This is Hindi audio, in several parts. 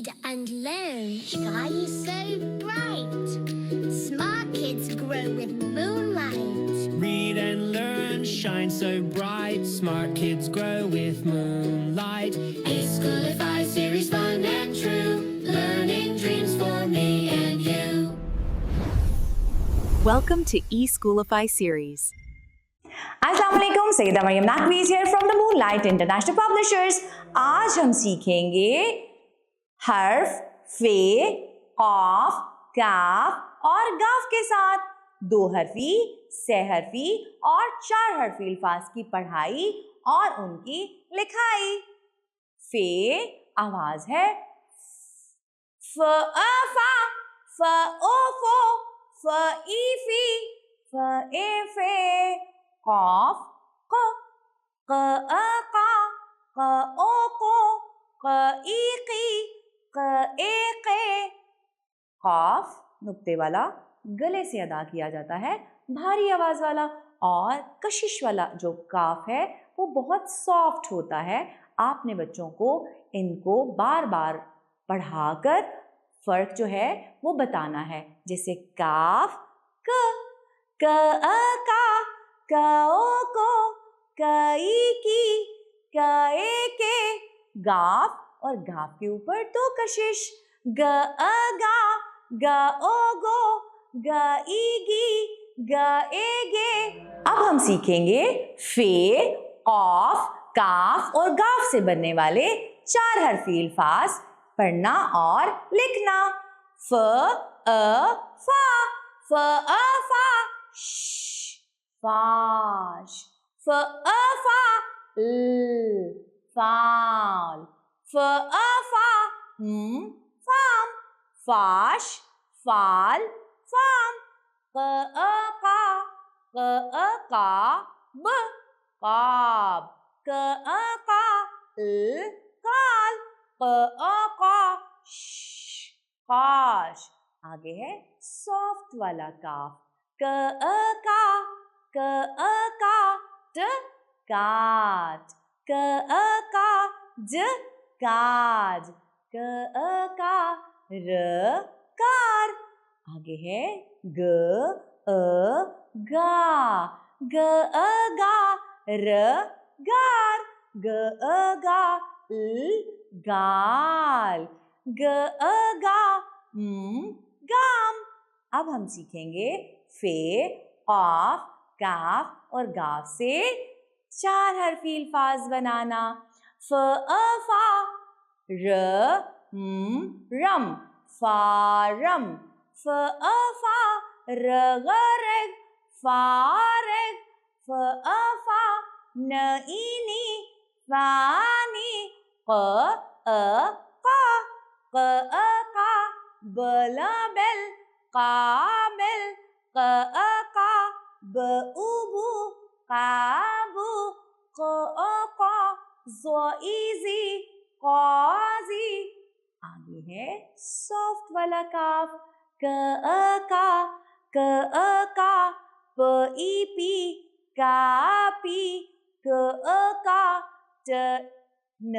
read and learn. Sky is so bright. Smart kids grow with moonlight. Read and learn, shine so bright. Smart kids grow with moonlight. E-Schoolify series, fun and true. Learning dreams for me and you. Welcome to E-Schoolify series. अस्सलामुअलैकुम, Saeeda Maryam नकवीज here from the Moonlight International Publishers। आज हम सीखेंगे हर्फ फे, कॉफ, काफ और गाफ के साथ दो हरफी, सह हरफी और चार हरफी अल्फाज की पढ़ाई और उनकी लिखाई। फे आवाज है फ अ फा, फ ओ फो, फ ई फी, फ ए फे। कॉफ क, क अ का, क ओ को, क ई की, क ए के। कॉफ नुक्ते वाला गले से अदा किया जाता है, भारी आवाज वाला, और कशिश वाला जो काफ है वो बहुत सॉफ्ट होता है। आपने बच्चों को इनको बार बार पढ़ाकर फर्क जो है वो बताना है। जैसे काफ क अ का, क ओ को, क ई की, क ए के। गाफ और गाफ के ऊपर दो कशिश, ग अ गा, ग ओ गो, ग ई गी, ग ए गे। अब हम सीखेंगे फे, कॉफ, काफ और गाफ से बनने वाले चार हरफी अल्फाज पढ़ना और लिखना। फ अ फा, फ अ फा, फाश। फ अ फा, फाल। फ अ फा, फाम, फाश, फाल, फाम। क अ का, क अ का, ब, काब। क अ का, काल। क अ का, काश। आगे है सॉफ्ट वाला काफ, क अ का, क अ का, ट, काट। क अ का, ज, काज। क अ का, र, कार। आगे है ग अ गा, ग अ गा, र, गार। ग अ गा, गाल। ग अ गा, गाम। अब हम सीखेंगे फे, कॉफ, काफ और गाफ से चार हरफी अल्फाज बनाना। फ अ फा, र, रम, फारम। फ अ फा, र ग रेग, फारेग। फ अ फा, न ई नी, फानी। क अ का, क अ का, बला बेल, काबिल। क अ का, ब उबू, काबू। क अ का, ज़ इज़ी, काजी। आगे है सॉफ्ट वाला काफ, क अ का, क अ का, प ई पी, कापी। क अ का, ट, न,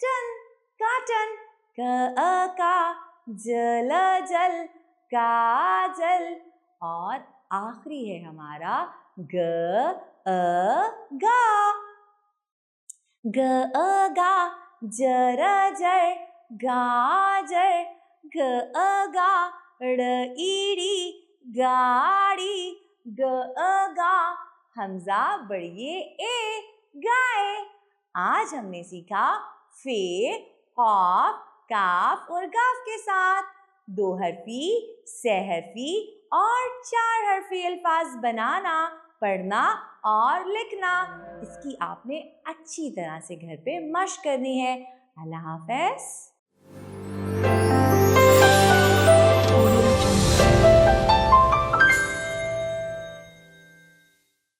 टन, काटन। क अ का, जल, जल, काजल। और आखिरी है हमारा ग अ गा, ग अ गा, जर जर, गाजर। ग अ गा, ड़ ईड़ी, गाड़ी। ग अ गा, हमजा बढ़िए ए, गाए। आज हमने सीखा फे, कॉफ, काफ और गाफ के साथ दो हरफी, सह हरफी और चार हरफी अल्फाज बनाना, पढ़ना और लिखना। इसकी आपने अच्छी तरह से घर पे मश्क करनी है। अल्लाह हाफ़िज़।